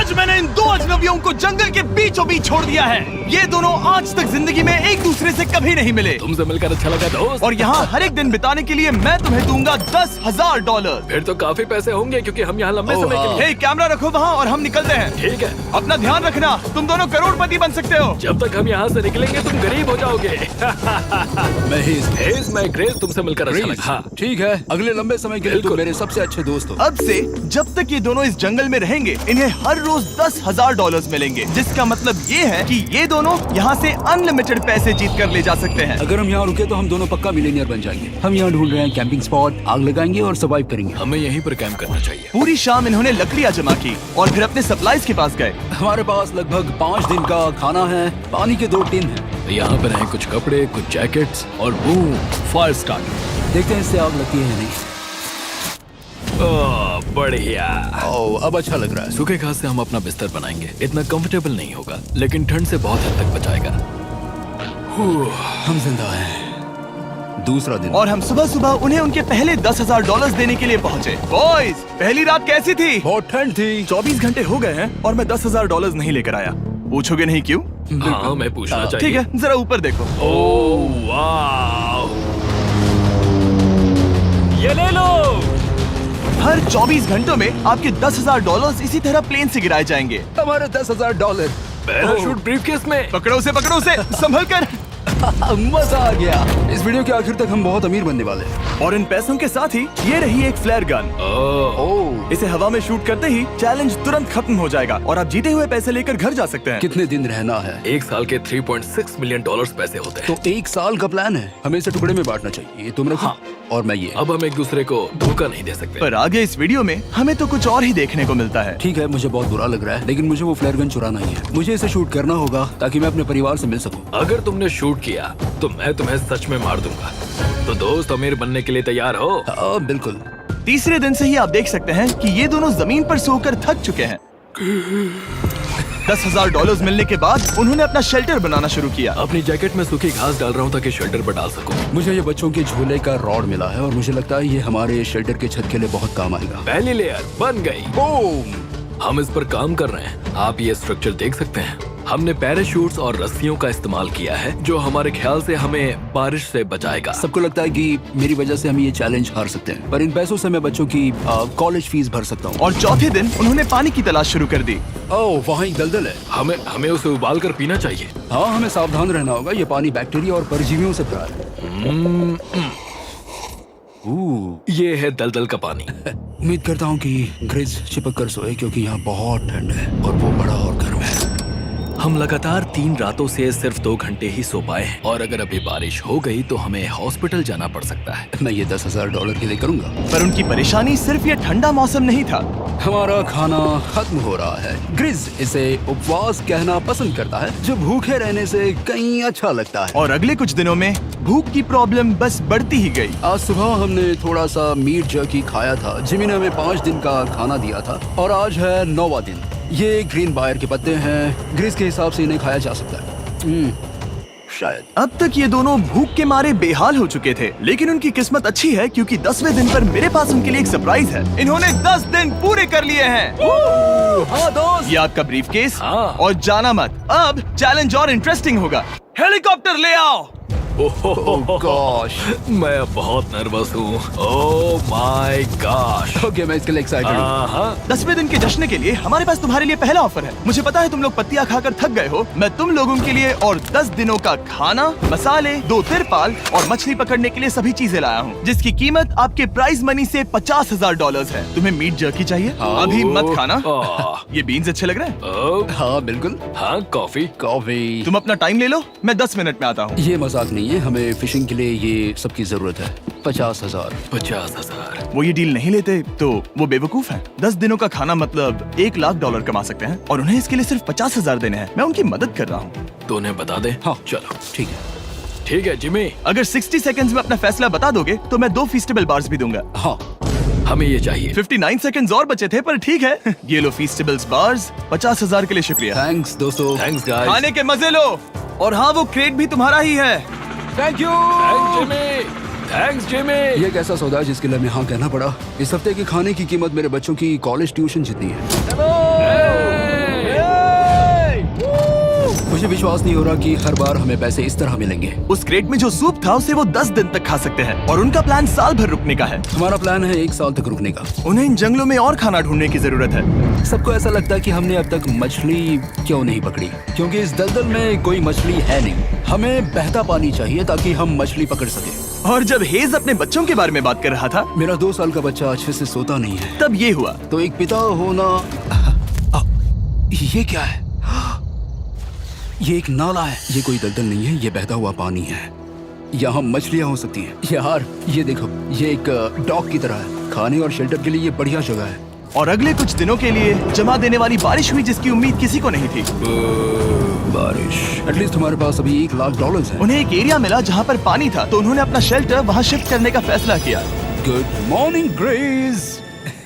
आज मैंने इन दो अजनबियों को जंगल के बीचों बीच छोड़ दिया है। ये दोनों आज तक जिंदगी में एक दूसरे से कभी नहीं मिले। तुमसे मिलकर अच्छा लगा दोस्त। और यहाँ हर एक दिन बिताने के लिए मैं तुम्हें दूंगा $10,000। फिर तो काफी पैसे होंगे क्योंकि हम यहाँ लंबे समय के लिए। हे, कैमरा रखो वहाँ और हम निकलते हैं। ठीक है। अपना ध्यान रखना, तुम दोनों करोड़पति बन सकते हो। जब तक हम यहाँ से निकलेंगे तुम गरीब हो जाओगे। मैं ग्रेस, तुमसे मिलकर अच्छा लगा। हाँ। ठीक है, अगले लंबे समय के लिए तुम मेरे सबसे अच्छे दोस्त हो। अब से जब तक ये दोनों इस जंगल में रहेंगे इन्हें हर रोज $10,000 मिलेंगे, जिसका मतलब ये है कि ये दोनों यहाँ से अनलिमिटेड पैसे जीत कर ले जा सकते हैं। अगर हम यहाँ रुके तो हम दोनों पक्का मिलियनियर बन जाएंगे। हम यहाँ ढूंढ रहे हैं कैंपिंग स्पॉट, आग लगाएंगे और सर्वाइव करेंगे। हमें यहीं पर कैंप करना चाहिए। पूरी शाम इन्होंने लकड़ियाँ जमा की और फिर अपने सप्लाईज के पास गए। हमारे पास लगभग 5 दिन का खाना है, पानी के 2 टिन हैं। यहाँ पर हैं कुछ कपड़े, कुछ जैकेट्स और बूम, फायर स्टार्टर। देखते हैं इससे आग लगती है या नहीं। ओह, बढ़िया। ओह, अब अच्छा लग रहा है। सूखे घास से हम अपना बिस्तर बनाएंगे। इतना कंफर्टेबल नहीं होगा लेकिन ठंड से बहुत हद तक बचाएगा। हम जिंदा हैं। दूसरा दिन और हम सुबह सुबह उन्हें उनके पहले $10,000 देने के लिए पहुँचे। बॉयज, पहली रात कैसी थी? बहुत ठंड थी। 24 घंटे हो गए हैं और मैं $10,000 नहीं लेकर आया। पूछोगे नहीं क्यों? हाँ, मैं पूछना चाहिए। ठीक है, जरा ऊपर देखो। ओह वाह, ये ले लो। हर 24 घंटों में आपके $10,000 इसी तरह प्लेन से गिराए जाएंगे। हमारे $10,000। पैराशूट ब्रीफकेस में। पकड़ो उसे संभल कर। मजा आ गया। इस वीडियो के आखिर तक हम बहुत अमीर बनने वाले हैं। और इन पैसों के साथ ही ये रही एक फ्लेयर गन। ओह, इसे हवा में शूट करते ही चैलेंज तुरंत खत्म हो जाएगा और आप जीते हुए पैसे लेकर घर जा सकते हैं। कितने दिन रहना है? 1 साल के $3.6 मिलियन पैसे होते हैं। तो 1 साल का प्लान है। हमें इसे टुकड़े में बांटना चाहिए। ये तुम रखो। हाँ। और मैं ये। अब हम एक दूसरे को धोखा नहीं दे सकते। पर आगे इस वीडियो में हमें तो कुछ और ही देखने को मिलता है। ठीक है, मुझे बहुत बुरा लग रहा है लेकिन मुझे वो फ्लेयर गन चुराना ही है। मुझे इसे शूट करना होगा ताकि मैं अपने परिवार से मिल सकूं। अगर तुमने शूट किया तो मैं तुम्हें सच में मार दूंगा। तो दोस्त, अमीर बनने के लिए तैयार हो? हाँ, बिल्कुल। तीसरे दिन से ही आप देख सकते हैं कि ये दोनों जमीन पर सोकर थक चुके हैं। $10,000 मिलने के बाद उन्होंने अपना शेल्टर बनाना शुरू किया। अपनी जैकेट में सूखी घास डाल रहा हूँ ताकि शेल्टर पर डाल सकूं। मुझे ये बच्चों के झूले का रॉड मिला है और मुझे लगता है ये हमारे शेल्टर के छत के लिए बहुत काम आएगा। पहली लेयर बन गई। बूम! हम इस पर काम कर रहे हैं। आप ये स्ट्रक्चर देख सकते हैं। हमने पैराशूट्स और रस्सियों का इस्तेमाल किया है जो हमारे ख्याल से हमें बारिश से बचाएगा। सबको लगता है कि मेरी वजह से हम ये चैलेंज हार सकते हैं, पर इन पैसों से मैं बच्चों की कॉलेज फीस भर सकता हूँ। और चौथे दिन उन्होंने पानी की तलाश शुरू कर दी। ओह, वहाँ एक दलदल है। हमें उसे उबाल कर पीना चाहिए। हाँ, हमें सावधान रहना होगा। ये पानी बैक्टीरिया और परजीवियों से भरा है। ये है दलदल का पानी। उम्मीद करता हूँ कि ग्रिज चिपक कर सोए क्योंकि यहाँ बहुत ठंड है और वो बड़ा और गर्म है। हम लगातार 3 रातों से सिर्फ 2 घंटे ही सो पाए हैं और अगर अभी बारिश हो गई तो हमें हॉस्पिटल जाना पड़ सकता है। मैं ये $10,000 के लिए करूँगा। पर उनकी परेशानी सिर्फ ये ठंडा मौसम नहीं था। हमारा खाना खत्म हो रहा है। ग्रिज इसे उपवास कहना पसंद करता है, जो भूखे रहने से कहीं अच्छा लगता है। और अगले कुछ दिनों में भूख की प्रॉब्लम बस बढ़ती ही गई। आज सुबह हमने थोड़ा सा मीट जर्की खाया था। जिमी ने हमें 5 दिन का खाना दिया था और आज है 9वां दिन। ये ग्रीन बायर के पत्ते हैं। ग्रिज के हिसाब से इन्हें खाया जा सकता है। शायद। अब तक ये दोनों भूख के मारे बेहाल हो चुके थे, लेकिन उनकी किस्मत अच्छी है क्योंकि 10वें दिन पर मेरे पास उनके लिए एक सरप्राइज है। इन्होंने 10 दिन पूरे कर लिए हैं। हाँ दोस्त, ये आपका ब्रीफकेस। हाँ। और जाना मत, अब चैलेंज और इंटरेस्टिंग होगा। हेलीकॉप्टर ले आओ। गॉश, मैं बहुत नर्वस हूँ। Oh my gosh. ओके, मैं इसके लिए एक्साइटेड हूँ। 10वें दिन के जश्न के लिए हमारे पास तुम्हारे लिए पहला ऑफर है। मुझे पता है तुम लोग पत्तियां खाकर थक गए हो। मैं तुम लोगों के लिए और 10 दिनों का खाना, मसाले, 2 तिरपाल और मछली पकड़ने के लिए सभी चीजें लाया हूँ, जिसकी कीमत आपके प्राइज मनी से $50,000 है। तुम्हें मीट जर्की चाहिए? अभी मत खाना। ये बीन्स अच्छे लग रहे हैं। हाँ बिल्कुल। हाँ, कॉफी। कॉफी। तुम अपना टाइम ले लो, मैं 10 मिनट में आता हूँ। ये मजाक नहीं है, हमें फिशिंग के लिए ये सबकी जरूरत है। 50,000। 50,000। वो ये डील नहीं लेते तो वो बेवकूफ हैं। 10 दिनों का खाना मतलब $1,00,000 कमा सकते हैं और उन्हें इसके लिए सिर्फ 50,000 देने हैं। मैं उनकी मदद कर रहा हूँ। तो उन्हें बता दे। हाँ चलो ठीक है। ठीक है जिमी। अगर 60 सेकंड्स में अपना फैसला बता दोगे तो मैं 2 फीस्टेबल बार्स भी दूंगा। हाँ, हमें ये चाहिए। 59 सेकंड्स और बचे थे, पर ठीक है। ये लो फीस्टेबल्स बार्स। 50,000 के लिए शुक्रिया। थैंक्स दोस्तों। Thanks guys. खाने के मजे लो। और हाँ, वो क्रेट भी तुम्हारा ही है। Thank you. Thanks Jimmy. ये एक ऐसा सौदा है जिसके लिए हमें हाँ कहना पड़ा। इस हफ्ते के खाने की कीमत मेरे बच्चों की कॉलेज ट्यूशन जितनी है। विश्वास नहीं हो रहा कि हर बार हमें पैसे इस तरह मिलेंगे। उस क्रेट में जो सूप था उसे वो 10 दिन तक खा सकते हैं और उनका प्लान साल भर रुकने का है। हमारा प्लान है 1 साल तक रुकने का। उन्हें इन जंगलों में और खाना ढूंढने की जरूरत है। सबको ऐसा लगता है कि हमने अब तक मछली क्यों नहीं पकड़ी, क्योंकि इस दलदल में कोई मछली है नहीं। हमें बहता पानी चाहिए ताकि हम मछली पकड़ सके। और जब हेज अपने बच्चों के बारे में बात कर रहा था, मेरा 2 साल का बच्चा अच्छे से सोता नहीं है। तब ये हुआ। तो एक पिता होना, ये क्या है? ये एक नाला है। ये कोई दलदल नहीं है, ये बहता हुआ पानी है। यहाँ मछलियाँ हो सकती हैं। यार ये देखो, ये एक डॉक की तरह है। खाने और शेल्टर के लिए ये बढ़िया जगह है। और अगले कुछ दिनों के लिए जमा देने वाली बारिश हुई जिसकी उम्मीद किसी को नहीं थी। बारिश। एटलीस्ट हमारे पास अभी $1,00,000 है। उन्हें एक एरिया मिला जहाँ पर पानी था, तो उन्होंने अपना शेल्टर वहाँ शिफ्ट करने का फैसला किया। Good morning grace.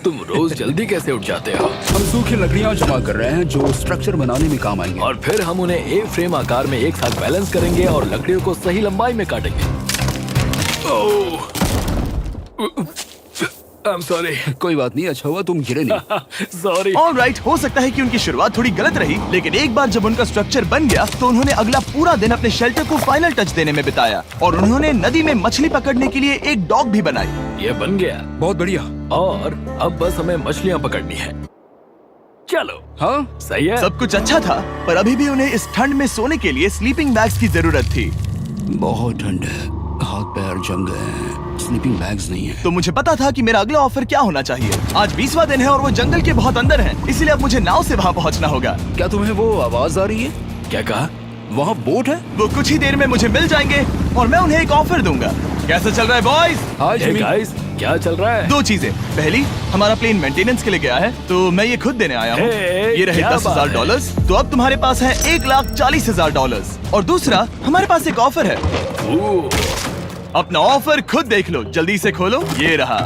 तुम रोज जल्दी कैसे उठ जाते हो? हम सूखी लकड़ियाँ जमा कर रहे हैं जो स्ट्रक्चर बनाने में काम आएंगे। और फिर हम उन्हें एक फ्रेम आकार में एक साथ बैलेंस करेंगे और लकड़ियों को सही लंबाई में काटेंगे। I'm sorry. कोई बात नहीं, अच्छा हुआ तुम गिरे नहीं। Sorry. ऑलराइट, हो सकता है कि उनकी शुरुआत थोड़ी गलत रही, लेकिन एक बार जब उनका स्ट्रक्चर बन गया तो उन्होंने अगला पूरा दिन अपने शेल्टर को फाइनल टच देने में बिताया और उन्होंने नदी में मछली पकड़ने के लिए एक डॉक भी बनाई। ये बन गया बहुत बढ़िया। और अब बस हमें मछलियाँ पकड़नी है। चलो। हाँ सही है। सब कुछ अच्छा था, पर अभी भी उन्हें इस ठंड में सोने के लिए स्लीपिंग बैग्स की जरूरत थी। बहुत ठंड है, हाथ पैर जम गए हैं, स्लीपिंग बैग्स नहीं है। तो मुझे पता था कि मेरा अगला ऑफर क्या होना चाहिए। आज 20वां दिन है और वो जंगल के बहुत अंदर है, इसलिए अब मुझे नाव से वहाँ पहुँचना होगा। क्या तुम्हें वो आवाज आ रही है? क्या कहा? वहाँ बोट है। वो कुछ ही देर में मुझे मिल जाएंगे और मैं उन्हें एक ऑफर दूंगा। कैसा चल रहा है बॉयज? हाय Hey जिमी। guys, क्या चल रहा है? 2 चीजें। पहली, हमारा प्लेन मेंटेनेंस के लिए गया है, तो मैं ये खुद देने आया हूँ। Hey, ये रहे क्या बात $10,000, तो अब तुम्हारे पास है $1,40,000। और दूसरा, हमारे पास एक ऑफर है। ओह, अपना ऑफर खुद देख लो, जल्दी से खोलो। ये रहा।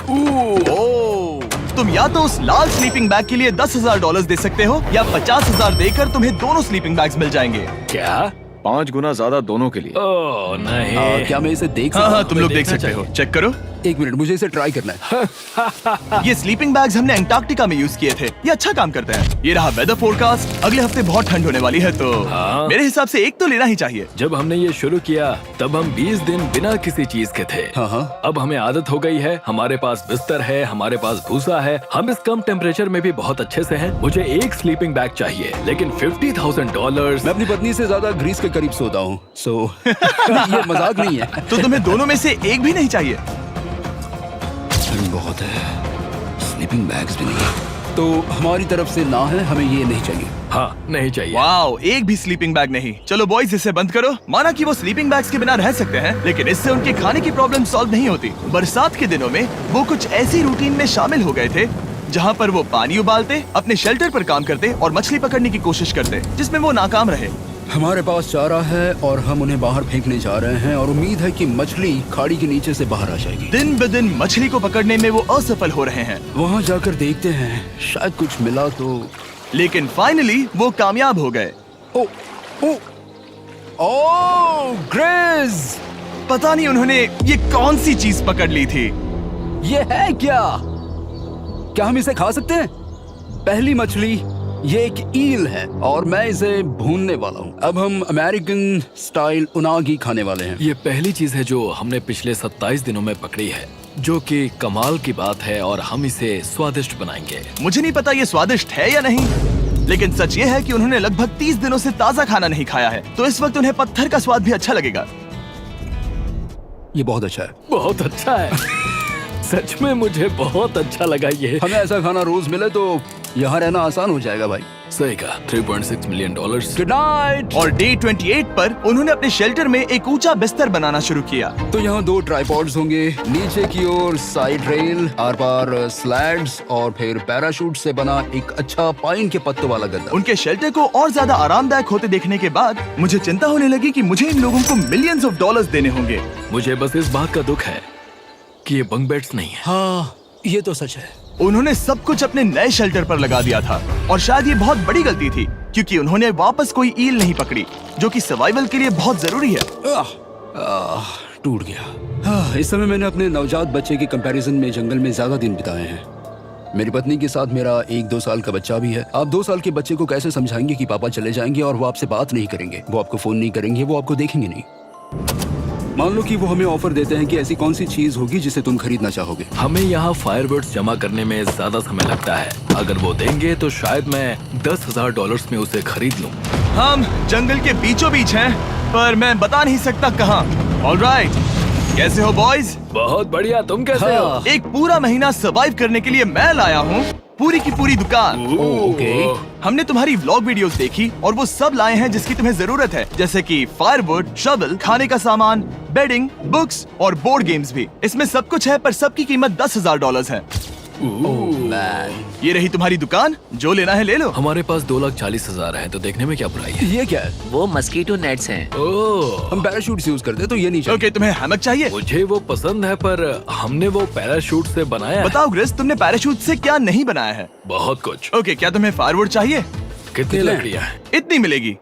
ओह, तुम या तो उस लाल स्लीपिंग बैग के लिए $10,000 दे सकते हो या 50,000 देकर तुम्हें दोनों स्लीपिंग बैग्स मिल जाएंगे। क्या? 5 गुना ज्यादा दोनों के लिए। ओह नहीं। क्या मैं इसे देख हाँ सकता हाँ, हूँ? तुम लोग देख देखना सकते हो। चाहिए। चेक करो। 1 मिनट, मुझे इसे ट्राई करना है। ये स्लीपिंग बैग्स हमने अंटार्कटिका में यूज किए थे। ये अच्छा काम करते हैं। ये रहा वेदर फोरकास्ट। अगले हफ्ते बहुत ठंड होने वाली है, तो हाँ। मेरे हिसाब से एक तो लेना ही चाहिए। जब हमने ये शुरू किया तब हम 20 दिन बिना किसी चीज के थे। हाँ। अब हमें आदत हो गई है। हमारे पास बिस्तर है, हमारे पास भूसा है। हम इस कम टेम्परेचर में भी बहुत अच्छे से हैं। मुझे एक स्लीपिंग बैग चाहिए, लेकिन $50,000। मैं अपनी पत्नी से ज्यादा ग्रीस के करीब सोता हूँ, सो ये मजाक नहीं है। तो तुम्हें दोनों में से एक भी नहीं चाहिए? ठंड बहुत है, स्लीपिंग बैग्स भी नहीं, तो हमारी तरफ से ना है, हमें ये नहीं चाहिए। हाँ, नहीं चाहिए। वाओ, एक भी स्लीपिंग बैग नहीं। चलो बॉयज, इसे बंद करो। माना कि वो स्लीपिंग बैग्स के बिना रह सकते हैं, लेकिन इससे उनके खाने की प्रॉब्लम सॉल्व नहीं होती। बरसात के दिनों में वो कुछ ऐसी रूटीन में शामिल हो गए थे जहाँ पर वो पानी उबालते, अपने शेल्टर पर काम करते और मछली पकड़ने की कोशिश करते, जिसमें वो नाकाम रहे। हमारे पास चारा है और हम उन्हें बाहर फेंकने जा रहे हैं और उम्मीद है कि मछली खाड़ी के नीचे से बाहर आ जाएगी। दिन ब दिन मछली को पकड़ने में वो असफल हो रहे हैं, वहाँ जाकर देखते हैं, शायद कुछ मिला तो। लेकिन फाइनली वो कामयाब हो गए। ओ, ओ, ओ, ग्रेस! पता नहीं उन्होंने ये कौन सी चीज पकड़ ली थी। ये है क्या? क्या हम इसे खा सकते हैं? पहली मछली, ये एक ईल है और मैं इसे भूनने वाला हूँ। अब हम अमेरिकन स्टाइल उनागी खाने वाले हैं। ये पहली चीज है जो हमने पिछले 27 दिनों में पकड़ी है, जो कि कमाल की बात है और हम इसे स्वादिष्ट बनाएंगे। मुझे नहीं पता ये स्वादिष्ट है या नहीं, लेकिन सच ये है कि उन्होंने लगभग 30 दिनों से ताजा खाना नहीं खाया है, तो इस वक्त उन्हें पत्थर का स्वाद भी अच्छा लगेगा। ये बहुत अच्छा है। बहुत अच्छा है। सच में मुझे बहुत अच्छा लगा ये। हमें ऐसा खाना रोज मिले तो यहाँ रहना आसान हो जाएगा भाई। सही कहा। $3.6 मिलियन। Good night. और डे 28 पर उन्होंने अपने शेल्टर में एक ऊंचा बिस्तर बनाना शुरू किया। तो यहाँ 2 ट्राइपॉड्स होंगे, नीचे की ओर side rail, are par slides और फिर पैराशूट से बना एक अच्छा पाइन के पत्तों वाला गद्दा। उनके शेल्टर को और ज्यादा आरामदायक होते देखने के बाद मुझे चिंता होने लगी कि मुझे इन लोगों को मिलियंस ऑफ डॉलर्स देने होंगे। मुझे बस इस बात का दुख है कि ये बंक बेड्स नहीं है। हाँ, ये तो सच है। उन्होंने सब कुछ अपने नए शेल्टर पर लगा दिया था और शायद ये बहुत बड़ी गलती थी, क्योंकि उन्होंने वापस कोई ईल नहीं पकड़ी, जो कि सर्वाइवल के लिए बहुत जरूरी है। टूट गया। इस समय मैंने अपने नवजात बच्चे के कंपैरिजन में जंगल में ज्यादा दिन बिताए हैं। मेरी पत्नी के साथ मेरा 1-2 साल का बच्चा भी है। आप 2 साल के बच्चे को कैसे समझाएंगे कि पापा चले जाएंगे और वो आपसे बात नहीं करेंगे, वो आपको फोन नहीं करेंगे, वो आपको देखेंगे नहीं। मान लो कि वो हमें ऑफर देते हैं कि ऐसी कौन सी चीज होगी जिसे तुम खरीदना चाहोगे। हमें यहाँ फायरवर्ड्स जमा करने में ज्यादा समय लगता है। अगर वो देंगे तो शायद मैं $10,000 में उसे खरीद लूँ। हम जंगल के बीचों बीच हैं, पर मैं बता नहीं सकता कहाँ। ऑलराइट, कैसे हो बॉयज? बहुत बढ़िया, तुम कैसे हो? एक पूरा महीना सर्वाइव करने के लिए मैं लाया हूँ पूरी की पूरी दुकान। ओके। हमने तुम्हारी व्लॉग वीडियोस देखी और वो सब लाए हैं जिसकी तुम्हें जरूरत है, जैसे कि फायरवुड, शवल, खाने का सामान, बेडिंग, बुक्स और बोर्ड गेम्स भी। इसमें सब कुछ है, पर सबकी कीमत $10,000 है। ये रही तुम्हारी दुकान, जो लेना है ले लो। हमारे पास 2,40,000 है, तो देखने में क्या बुराई है? ये क्या है? वो मस्कीटो नेट्स हैं। ओह, हम पैराशूट यूज करते हैं तो ये नहीं चाहिए। ओके, तुम्हें हैमक चाहिए? मुझे वो पसंद है, पर हमने वो पैराशूट से बनाया है। बताओ ग्रिस, तुमने पैराशूट से क्या नहीं बनाया है? बहुत कुछ। ओके, क्या तुम्हें फायरवुड चाहिए? कितनी लकड़ियाँ हैं? इतनी मिलेगी।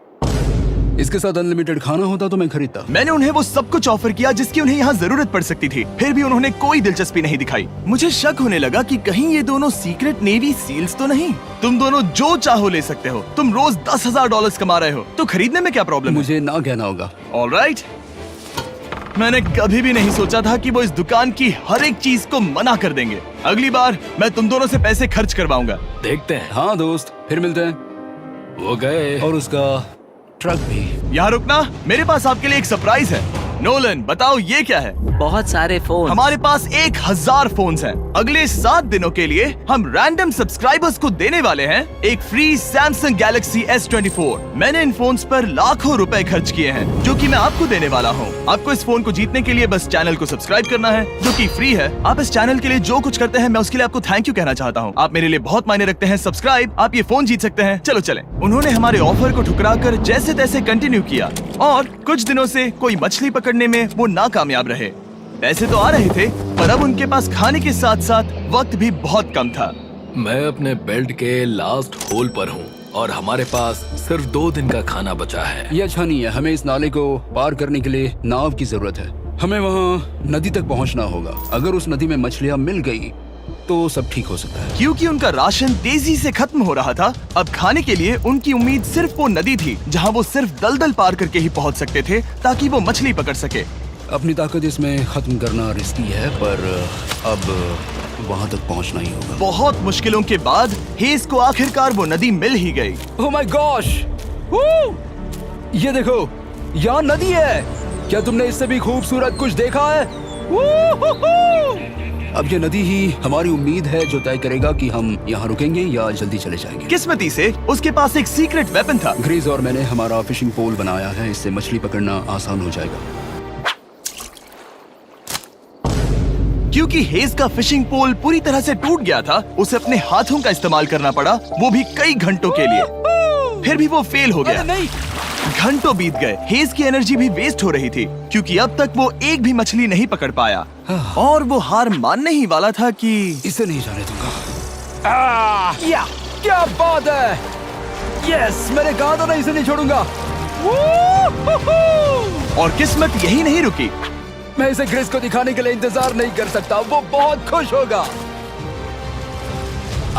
इसके साथ अनलिमिटेड खाना होता तो मैं खरीदता। मैंने उन्हें वो सब कुछ ऑफर किया जिसकी उन्हें यहाँ जरूरत पड़ सकती थी, फिर भी उन्होंने कोई दिलचस्पी नहीं दिखाई। मुझे शक होने लगा कि कहीं ये दोनों सीक्रेट नेवी सील्स तो नहीं। तुम दोनों जो चाहो ले सकते हो। तुम रोज $10,000 कमा रहे हो, तो खरीदने में क्या प्रॉब्लम है? मुझे ना कहना होगा। ऑलराइट, मैंने कभी भी नहीं सोचा था कि वो इस दुकान की हर एक चीज को मना कर देंगे। अगली बार मैं तुम दोनों से पैसे खर्च करवाऊंगा। देखते हैं। हाँ दोस्त, फिर मिलते हैं। वो गए। और उसका ट्रक भी। यहाँ रुकना, मेरे पास आपके लिए एक सरप्राइज है। नोलन, बताओ ये क्या है? बहुत सारे फोन। हमारे पास 1,000 फोन्स हैं। अगले 7 दिनों के लिए हम रैंडम सब्सक्राइबर्स को देने वाले हैं एक फ्री Samsung Galaxy S24। मैंने इन फोन्स पर लाखों रुपए खर्च किए हैं, जो कि मैं आपको देने वाला हूँ। आपको इस फोन को जीतने के लिए बस चैनल को सब्सक्राइब करना है, जो कि फ्री है। आप इस चैनल के लिए जो कुछ करते हैं, मैं उसके लिए आपको थैंक यू कहना चाहता हूँ। आप मेरे लिए बहुत मायने रखते हैं। सब्सक्राइब, आप ये फोन जीत सकते हैं। चलो चलें। उन्होंने हमारे ऑफर को ठुकरा कर जैसे तैसे कंटिन्यू किया, और कुछ दिनों से कोई मछली पकड़ने में वो नाकामयाब रहे। पैसे तो आ रहे थे, पर अब उनके पास खाने के साथ साथ वक्त भी बहुत कम था। मैं अपने बेल्ट के लास्ट होल पर हूँ और हमारे पास सिर्फ 2 दिन का खाना बचा है। ये अच्छा नहीं है। हमें इस नाले को पार करने के लिए नाव की जरूरत है। हमें वहाँ नदी तक पहुँचना होगा। अगर उस नदी में मछलियाँ मिल गई तो सब ठीक हो सकता है। क्योंकि उनका राशन तेजी से खत्म हो रहा था, अब खाने के लिए उनकी उम्मीद सिर्फ वो नदी थी, जहाँ वो सिर्फ दलदल पार करके ही पहुँच सकते थे, ताकि वो मछली पकड़ सके। अपनी ताकत इसमें खत्म करना रिस्की है, पर अब वहाँ तक पहुँचना ही होगा। बहुत मुश्किलों के बाद हेस को आखिरकार वो नदी मिल ही गई। Oh my gosh! ये देखो, यहाँ नदी है। क्या तुमने इससे भी खूबसूरत कुछ देखा है? अब ये नदी ही हमारी उम्मीद है, जो तय करेगा कि हम यहाँ रुकेंगे या जल्दी चले जाएंगे। किस्मती से उसके पास एक सीक्रेट वेपन था। ग्रीज और मैंने हमारा फिशिंग पोल बनाया है, इससे मछली पकड़ना आसान हो जाएगा। क्योंकि हेज का फिशिंग पोल पूरी तरह से टूट गया था, उसे अपने हाथों का इस्तेमाल करना पड़ा, वो भी कई घंटों के लिए। फिर भी वो फेल हो गया। नहीं। घंटों बीत गए, हेज की एनर्जी भी वेस्ट हो रही थी, क्योंकि अब तक वो एक भी मछली नहीं पकड़ पाया, और वो हार मानने ही वाला था कि इसे नहीं जाने दूंगा। या क्या बात है! यस, मैंने कहा था ना, इसे नहीं छोड़ूंगा। और किस्मत यही नहीं रुकी। मैं इसे ग्रेस को दिखाने के लिए इंतजार नहीं कर सकता, वो बहुत खुश होगा।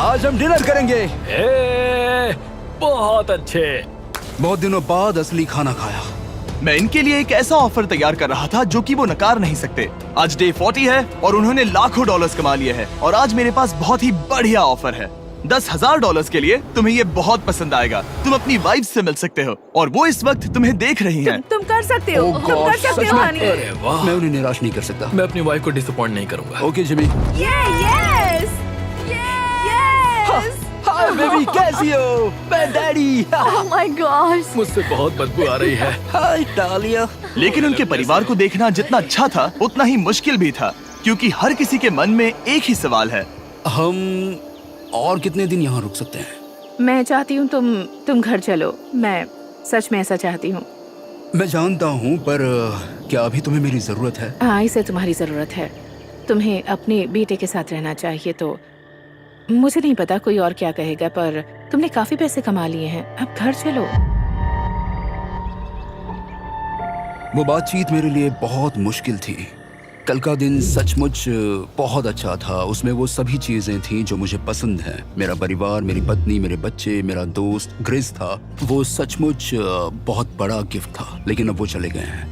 आज हम डिनर करेंगे। बहुत अच्छे। बहुत दिनों बाद असली खाना खाया। मैं इनके लिए एक ऐसा ऑफर तैयार कर रहा था जो कि वो नकार नहीं सकते। आज डे 40 है और उन्होंने लाखों डॉलर्स कमा लिए हैं, और आज मेरे पास बहुत ही बढ़िया ऑफर है। $10,000 के लिए तुम्हें ये बहुत पसंद आएगा। तुम अपनी वाइफ से मिल सकते हो, और वो इस वक्त तुम्हें देख रही हैं। तुम कर सकते हो। Oh तुम कर gosh, सकते सच हो में? हनी। अरे वाह, मैं उन्हें निराश नहीं कर सकता। मैं अपनी वाइफ को डिसअपॉइंट नहीं करूंगा। Okay Jimmy. Yes hi baby, कैसी हो? मैं डैडी। Oh my gosh. मुझसे बहुत बदबू आ रही है। हाय डालिया। लेकिन उनके परिवार को देखना जितना अच्छा था, उतना ही मुश्किल भी था, क्योंकि हर किसी के मन में एक ही सवाल है। हम और कितने दिन यहाँ रुक सकते हैं? मैं चाहती हूँ तुम घर चलो। मैं सच में ऐसा चाहती हूँ। मैं जानता हूँ, पर क्या अभी तुम्हें मेरी जरूरत है? हाँ, इसे तुम्हारी जरूरत है। तुम्हें अपने बेटे के साथ रहना चाहिए। तो मुझे नहीं पता कोई और क्या कहेगा, पर तुमने काफी पैसे कमा लिए हैं, अब घर चलो। वो बातचीत मेरे लिए बहुत मुश्किल थी। कल का दिन सचमुच बहुत अच्छा था। उसमें वो सभी चीजें थी जो मुझे पसंद हैं। मेरा परिवार, मेरी पत्नी, मेरे बच्चे, मेरा दोस्त ग्रिस था। वो सचमुच बहुत बड़ा गिफ्ट था, लेकिन अब वो चले गए हैं।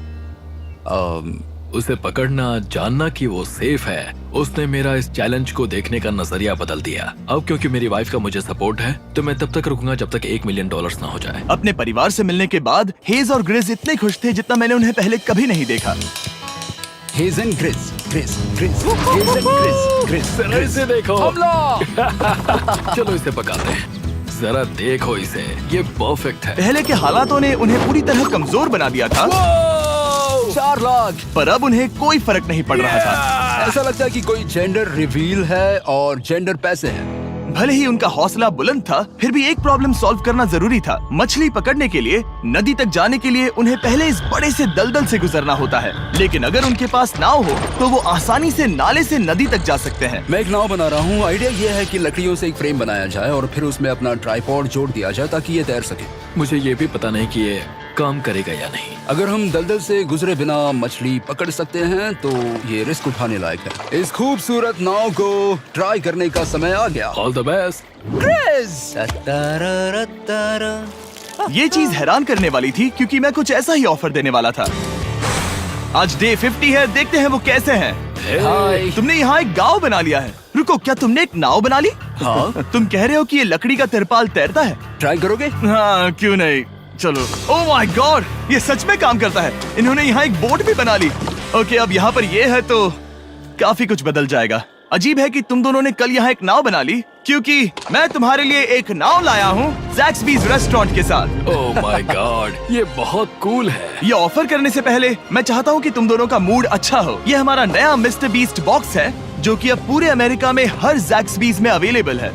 उसे पकड़ना, जानना कि वो सेफ है, उसने मेरा इस चैलेंज को देखने का नजरिया बदल दिया। अब क्योंकि मेरी वाइफ का मुझे सपोर्ट है तो मैं तब तक रुकूंगा जब तक $1 मिलियन ना हो जाए। अपने परिवार से मिलने के बाद हेज और ग्रिस इतने खुश थे जितना मैंने उन्हें पहले कभी नहीं देखा। हेज एंड ग्रिस, ग्रिस, ग्रिस, हेज एंड ग्रिस, ग्रिस, जरा इसे देखो। हमला! चलो इसे पकाते हैं। जरा देखो इसे, ये परफेक्ट है। पहले के हालातों ने उन्हें पूरी तरह कमजोर बना दिया था, 4 लाख। पर अब उन्हें कोई फर्क नहीं पड़ रहा था। ऐसा लगता है कि कोई जेंडर रिवील है और जेंडर पैसे हैं। भले ही उनका हौसला बुलंद था, फिर भी एक प्रॉब्लम सॉल्व करना जरूरी था। मछली पकड़ने के लिए नदी तक जाने के लिए उन्हें पहले इस बड़े से दलदल से गुजरना होता है, लेकिन अगर उनके पास नाव हो तो वो आसानी से नाले से नदी तक जा सकते हैं। मैं एक नाव बना रहा हूँ। आइडिया ये है कि लकड़ियों से एक फ्रेम बनाया जाए और फिर उसमें अपना ट्राइपॉड जोड़ दिया जाए ताकि ये तैर सके। मुझे ये भी पता नहीं कि ये काम करेगा या नहीं। अगर हम दलदल से गुजरे बिना मछली पकड़ सकते हैं तो ये रिस्क उठाने लायक है। इस खूबसूरत नाव को ट्राई करने का समय आ गया। All the best. ये चीज हैरान करने वाली थी क्योंकि मैं कुछ ऐसा ही ऑफर देने वाला था। आज डे 50 है, देखते हैं वो कैसे हैं। हाय। तुमने यहाँ एक गांव बना लिया है। रुको, क्या तुमने एक नाव बना ली? हाँ। तुम कह रहे हो कि ये लकड़ी का तिरपाल तैरता है? ट्राई करोगे? हाँ, क्यों नहीं, चलो। ओह माय गॉड, ये सच में काम करता है। इन्होंने यहाँ एक बोट भी बना ली। ओके, अब यहाँ पर ये है तो काफी कुछ बदल जाएगा। अजीब है कि तुम दोनों ने कल यहाँ एक नाव बना ली, क्योंकि मैं तुम्हारे लिए एक नाव लाया हूँ ज़ैक्सबीज़ रेस्टोरेंट के साथ। ओह माय गॉड, ये बहुत कूल है। ये ऑफर करने से पहले मैं चाहता हूँ कि तुम दोनों का मूड अच्छा हो। ये हमारा नया मिस्टर बीस्ट बॉक्स है जो कि अब पूरे अमेरिका में हर ज़ैक्सबीज़ में अवेलेबल है।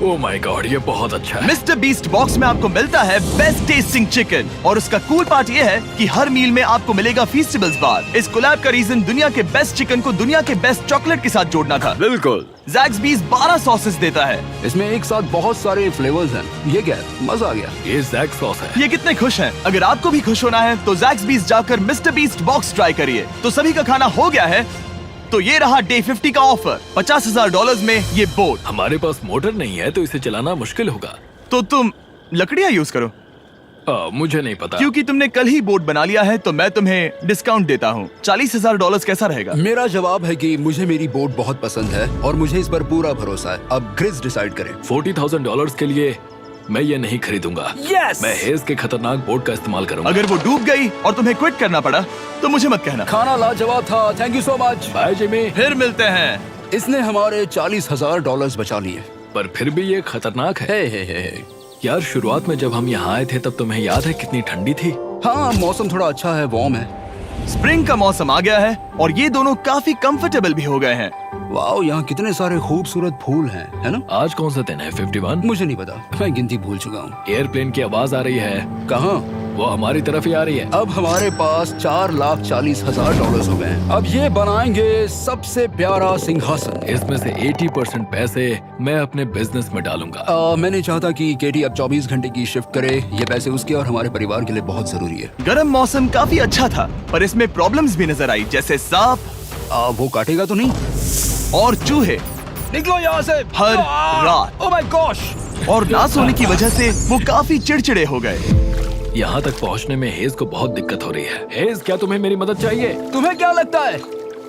ओह माय गॉड, ये बहुत अच्छा है। मिस्टर बीस्ट बॉक्स में आपको मिलता है बेस्ट टेस्टिंग चिकन, और उसका कूल पार्ट ये है कि हर मील में आपको मिलेगा फीस्टेबल्स बार। इस कोलैब का रीजन दुनिया के बेस्ट चिकन को दुनिया के बेस्ट चॉकलेट के साथ जोड़ना था। बिल्कुल। ज़ैक्सबीज़ 12 सॉसेस देता है। इसमें एक साथ बहुत सारे फ्लेवर्स हैं। ये क्या है? मजा आ गया। ये जैक सॉस है। ये कितने खुश हैं। अगर आपको भी खुश होना है तो ज़ैक्सबीज़ जाकर मिस्टर बीस्ट बॉक्स ट्राई करिए। तो सभी का खाना हो गया है, तो ये रहा डे 50 का ऑफर। $50,000 में ये बोट। हमारे पास मोटर नहीं है तो इसे चलाना मुश्किल होगा। तो तुम लकड़ियाँ यूज करो। मुझे नहीं पता। क्योंकि तुमने कल ही बोट बना लिया है तो मैं तुम्हें डिस्काउंट देता हूँ। $40,000 कैसा रहेगा? मेरा जवाब है कि मुझे मेरी बोट बहुत पसंद है और मुझे इस पर पूरा भरोसा है। अब ग्रिस डिसाइड करे। $40,000 के लिए मैं ये नहीं खरीदूंगा। Yes! मैं हेज के खतरनाक बोट का इस्तेमाल करूंगा। अगर वो डूब गई और तुम्हें क्विट करना पड़ा तो मुझे मत कहना। खाना लाजवाब था। Thank you so much. Bye Jimmy. फिर मिलते हैं। इसने हमारे $40,000 बचा लिए। पर फिर भी ये खतरनाक है। हे। यार, शुरुआत में जब हम यहाँ आए थे तब तुम्हें याद है कितनी ठंडी थी? हाँ, मौसम थोड़ा अच्छा है, वार्म है। स्प्रिंग का मौसम आ गया है और ये दोनों काफी कंफर्टेबल भी हो गए हैं। वाओ, यहाँ कितने सारे खूबसूरत फूल हैं, है ना? आज कौन सा दिन है? 51? मुझे नहीं पता, मैं गिनती भूल चुका हूँ। एयरप्लेन की आवाज आ रही है। कहाँ? वो हमारी तरफ ही आ रही है। अब हमारे पास $4,40,000 हो गए हैं। अब ये बनाएंगे सबसे प्यारा सिंहासन। इसमें से 80% पैसे मैं अपने बिजनेस में डालूंगा। मैं नहीं चाहता कि केटी अब 24 घंटे की शिफ्ट करे। ये पैसे उसके और हमारे परिवार के लिए बहुत जरूरी है। गर्म मौसम काफी अच्छा था, पर इसमें प्रॉब्लम्स भी नजर आई, जैसे सांप वो काटेगा तो नहीं? और चूहे निकलो यहाँ से हर रात। Oh my gosh. और ना सोने की वजह से वो काफी चिड़चिड़े हो गए। यहाँ तक पहुँचने में हेज को बहुत दिक्कत हो रही है। हेज, क्या तुम्हें मेरी मदद चाहिए? तुम्हें क्या लगता है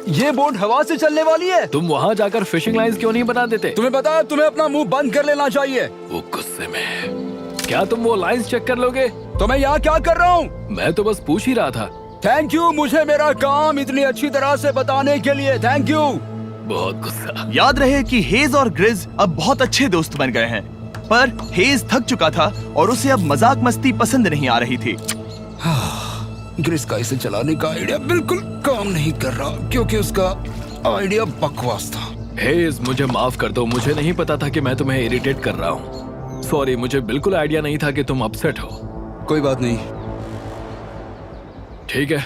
ये बोट हवा से चलने वाली है? तुम वहाँ जाकर फिशिंग लाइंस क्यों नहीं बना देते? तुम्हें पता है तुम्हें अपना मुंह बंद कर लेना चाहिए। वो गुस्से में है। क्या तुम वो लाइंस चेक कर लोगे? तो मैं यहाँ क्या कर रहा हूँ? मैं तो बस पूछ ही रहा था। थैंक यू मुझे मेरा काम इतनी अच्छी तरह से बताने के लिए। Thank you. बहुत गुस्सा। याद रहे कि हेज और ग्रिज अब बहुत अच्छे दोस्त बन गए हैं, पर हेज थक चुका था और उसे अब मजाक मस्ती पसंद नहीं आ रही थी। ग्रिस का इसे चलाने का आइडिया बिल्कुल काम नहीं कर रहा क्योंकि उसका आइडिया बकवास था। हेज, मुझे माफ कर दो। मुझे नहीं पता था कि मैं तुम्हें इरिटेट कर रहा हूँ। सॉरी, मुझे बिल्कुल आइडिया नहीं था कि तुम अपसेट हो। कोई बात नहीं। ठीक है।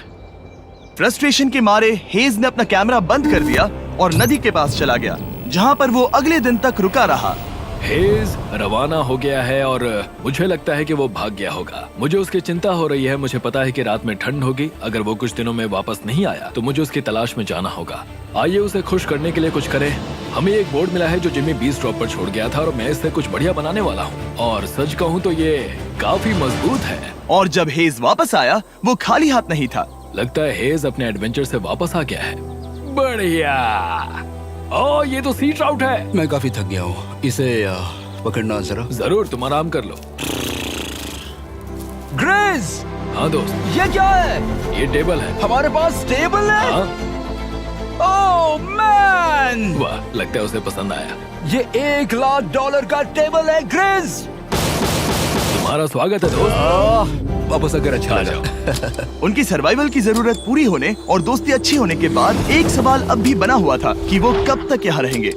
फ्रस्ट्रेशन के मारे हेज ने अपना कैमरा बंद कर दिया और नदी के पास चला गया, जहाँ पर वो अगले दिन तक रुका रहा। हेज रवाना हो गया है और मुझे लगता है कि वो भाग गया होगा। मुझे उसकी चिंता हो रही है। मुझे पता है कि रात में ठंड होगी। अगर वो कुछ दिनों में वापस नहीं आया तो मुझे उसकी तलाश में जाना होगा। आइए उसे खुश करने के लिए कुछ करें। हमें एक बोर्ड मिला है जो जिमी बीस ड्रॉप पर छोड़ गया था और मैं इससे कुछ बढ़िया बनाने वाला हूँ। और सच कहूँ तो ये काफी मजबूत है। और जब हेज वापस आया वो खाली हाथ नहीं था। लगता है हेज अपने एडवेंचर से वापस आ गया है। बढ़िया। ओ, ये तो सी ट्राउट है। मैं काफी थक गया हूँ, इसे पकड़ना जरा। जरूर, तुम आराम कर लो। ग्रेज, हाँ दोस्त, ये क्या है? ये टेबल है। हमारे पास टेबल है। हाँ? ओह मैन, वाह, लगता है उसे पसंद आया। ये $1,00,000 का टेबल है ग्रेज। तुम्हारा स्वागत है दोस्त। वापस अगर अच्छा आ लगा। जाओ। उनकी सर्वाइवल की जरूरत पूरी होने और दोस्ती अच्छी होने के बाद एक सवाल अब भी बना हुआ था कि वो कब तक यहाँ रहेंगे।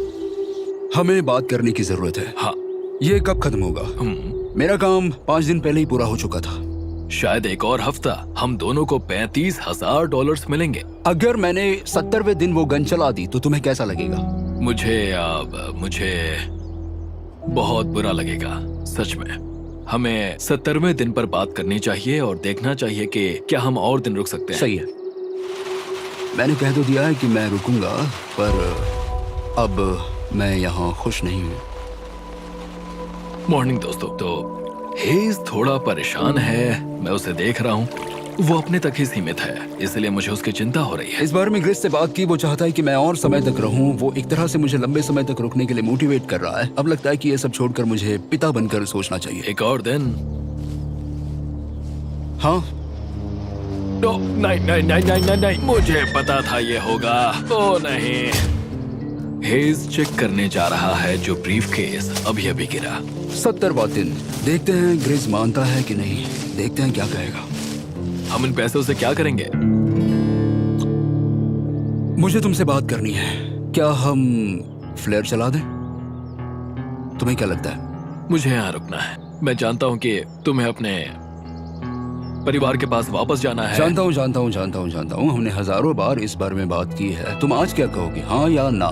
हमें बात करने की जरूरत है। हाँ। ये कब खत्म होगा? मेरा काम 5 दिन पहले ही पूरा हो चुका था। शायद एक और हफ्ता। हम दोनों को $35,000 मिलेंगे। अगर मैंने 70वें दिन वो गन चला दी तो तुम्हें कैसा लगेगा? मुझे बहुत बुरा लगेगा, सच में। हमें 70वें दिन पर बात करनी चाहिए और देखना चाहिए कि क्या हम और दिन रुक सकते हैं। सही है। मैंने कह तो दिया है कि मैं रुकूंगा, पर अब मैं यहाँ खुश नहीं हूँ। मॉर्निंग दोस्तों। तो हेज थोड़ा परेशान है, मैं उसे देख रहा हूँ। वो अपने तक ही सीमित है, इसलिए मुझे उसकी चिंता हो रही है। इस बार में ग्रेस से बात की। वो चाहता है कि मैं और समय तक रहूं। वो एक तरह से मुझे लंबे समय तक रुकने के लिए मोटिवेट कर रहा है। अब लगता है कि ये सब छोड़कर मुझे पिता बनकर सोचना चाहिए। एक और दिन। हाँ, नहीं, मुझे पता था ये होगा। ओ नहीं। हेज चेक करने जा रहा है जो ब्रीफकेस अभी अभी गिरा। 70वां दिन। देखते हैं ग्रेस मानता है कि नहीं। देखते हैं क्या कहेगा। हम इन पैसों से क्या करेंगे? मुझे तुमसे बात करनी है। क्या हम फ्लेयर चला दें? तुम्हें क्या लगता है? मुझे यहाँ रुकना है। मैं जानता हूँ कि तुम्हें अपने परिवार के पास वापस जाना है। जानता हूँ। हमने हजारों बार इस बारे में बात की है। तुम आज क्या कहोगे, हाँ या ना?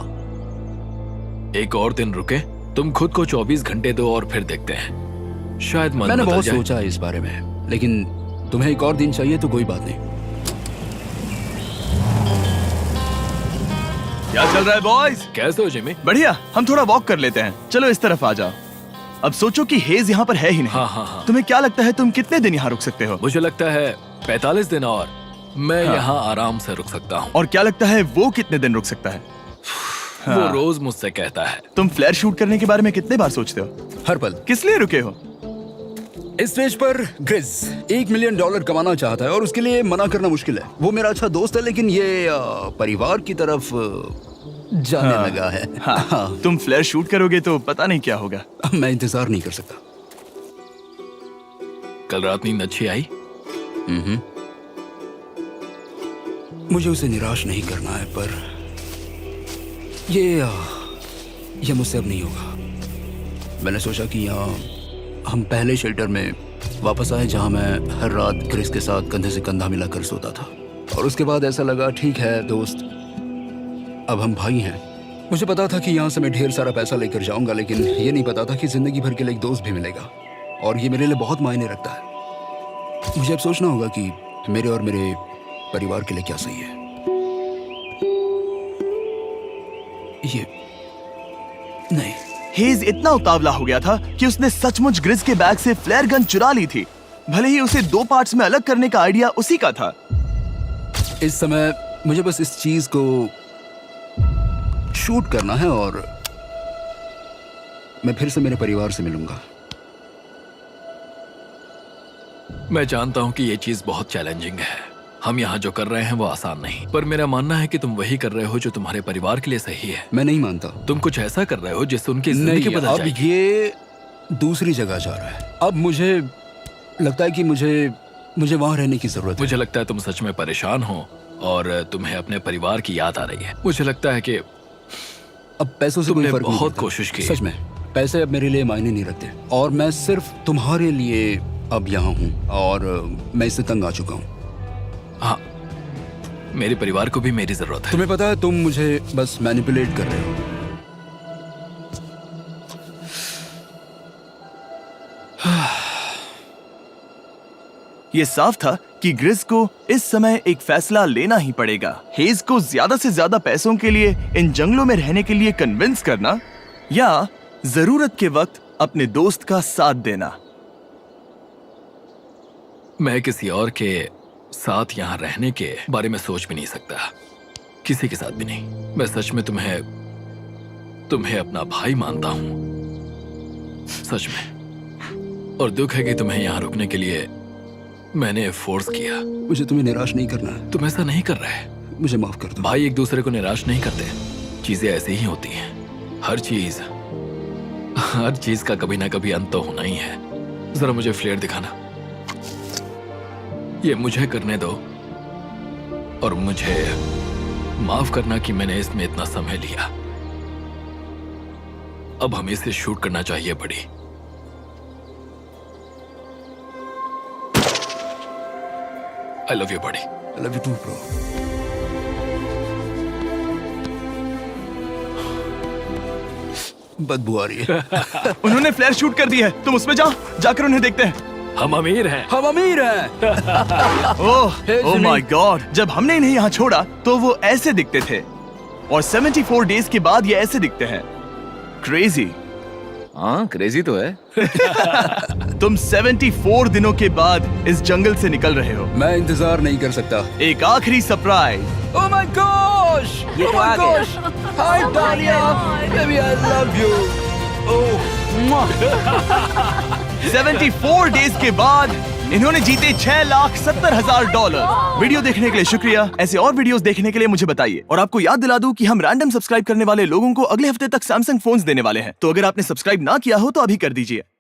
एक और दिन रुके। तुम खुद को 24 घंटे दो और फिर देखते हैं। शायद मन मैंने बदल बहुत जाए। सोचा है इस बारे में, लेकिन तुम्हें एक और दिन चाहिए तो कोई बात नहीं। क्या चल रहा है बॉयज? कैसे हो जिमी? बढ़िया। हम थोड़ा वॉक कर लेते हैं। चलो इस तरफ आ जाओ। अब सोचो कि हेज यहाँ पर है ही नहीं। हाँ। तुम्हें क्या लगता है तुम कितने दिन यहाँ रुक सकते हो? मुझे लगता है 45 दिन और मैं हाँ। यहाँ आराम से रुक सकता हूँ। और क्या लगता है वो कितने दिन रुक सकता है? वो रोज मुझसे कहता है। तुम फ्लेयर शूट करने के बारे में कितने बार सोचते हो? हर पल। किस लिए रुके हो? इस स्टेज पर ग्रिज $1 मिलियन कमाना चाहता है और उसके लिए मना करना मुश्किल है। वो मेरा अच्छा दोस्त है, लेकिन ये परिवार की तरफ जाने लगा है। हाँ। तुम फ्लेयर शूट करोगे तो पता नहीं क्या होगा। मैं इंतजार नहीं कर सकता। कल रात नींद अच्छी आई? मुझे उसे निराश नहीं करना है, पर ये मुझसे अब नहीं होगा। मैंने सोचा कि यहाँ हम पहले शेल्टर में वापस आए जहाँ मैं हर रात ग्रेस के साथ कंधे से कंधा मिलाकर सोता था। और उसके बाद ऐसा लगा, ठीक है दोस्त, अब हम भाई हैं। मुझे पता था कि यहाँ से मैं ढेर सारा पैसा लेकर जाऊंगा, लेकिन ये नहीं पता था कि जिंदगी भर के लिए एक दोस्त भी मिलेगा। और ये मेरे लिए बहुत मायने रखता है। मुझे अब सोचना होगा कि मेरे और मेरे परिवार के लिए क्या सही है। ये नहीं। हेज इतना उतावला हो गया था कि उसने सचमुच ग्रिज के बैग से फ्लेयर गन चुरा ली थी। भले ही उसे 2 पार्ट्स में अलग करने का आइडिया उसी का था। इस समय मुझे बस इस चीज को शूट करना है और मैं फिर से मेरे परिवार से मिलूंगा। मैं जानता हूँ कि ये चीज बहुत चैलेंजिंग है। हम यहाँ जो कर रहे हैं वो आसान नहीं, पर मेरा मानना है कि तुम वही कर रहे हो जो तुम्हारे परिवार के लिए सही है। मैं नहीं मानता। तुम कुछ ऐसा कर रहे हो जिससे उनकी जिंदगी नहीं, बदल अब जाएगी। ये दूसरी जगह जा रहा है। अब मुझे लगता है कि मुझे वहां रहने की जरूरत है। मुझे लगता है तुम सच में परेशान हो और तुम्हें अपने परिवार की याद आ रही है। मुझे लगता है कि अब पैसों से कोई तुमने फर्क नहीं बहुत पड़ता। कोशिश की। सच में पैसे अब मेरे लिए मायने नहीं रखते और मैं सिर्फ तुम्हारे लिए अब यहाँ हूँ और मैं इससे तंग आ चुका हूँ। हाँ, मेरे परिवार को भी मेरी जरूरत है। तुम्हें पता है, तुम मुझे बस मैनिपुलेट कर रहे हो। ये साफ था कि ग्रिस को इस समय एक फैसला लेना ही पड़ेगा। हेज को ज्यादा से ज्यादा पैसों के लिए इन जंगलों में रहने के लिए कन्विंस करना या जरूरत के वक्त अपने दोस्त का साथ देना। मैं किसी और के साथ यहाँ रहने के बारे में सोच भी नहीं सकता, किसी के साथ भी नहीं। मैं सच में तुम्हें अपना भाई मानता हूँ, सच में। और दुख है कि तुम्हें यहाँ रुकने के लिए मैंने फोर्स किया। मुझे तुम्हें निराश नहीं करना है। तुम ऐसा नहीं कर रहे। मुझे माफ कर दो। भाई एक दूसरे को निराश नहीं करते, चीजें ऐसी ही होती हैं। हर चीज का कभी ना कभी अंत तो होना ही है। जरा मुझे फ्लेयर दिखाना। ये मुझे करने दो और मुझे माफ करना कि मैंने इसमें इतना समय लिया। अब हमें इसे शूट करना चाहिए बड़ी। I love you, buddy. I love you too, bro. बदबू आ रही है। उन्होंने फ्लेयर शूट कर दी है, तुम उसमें जाओ, जाकर उन्हें देखते हैं। हम अमीर हैं। हम अमीर हैं। ओह Jimmy. माय गॉड, जब हमने इन्हें यहाँ छोड़ा तो वो ऐसे दिखते थे और 74 डेज के बाद ये ऐसे दिखते हैं। क्रेजी। हाँ क्रेजी तो है। तुम 74 दिनों के बाद इस जंगल से निकल रहे हो। मैं इंतजार नहीं कर सकता। एक आखिरी सरप्राइज। Oh my gosh! ये Oh तो my आ गया। gosh! Hi Dahlia! Baby, I love you. Oh, mwah. 74 days के बाद इन्होंने जीते $6,70,000। वीडियो देखने के लिए शुक्रिया। ऐसे और वीडियोस देखने के लिए मुझे बताइए। और आपको याद दिला दूं कि हम रैंडम सब्सक्राइब करने वाले लोगों को अगले हफ्ते तक सैमसंग फोन्स देने वाले हैं। तो अगर आपने सब्सक्राइब ना किया हो तो अभी कर दीजिए।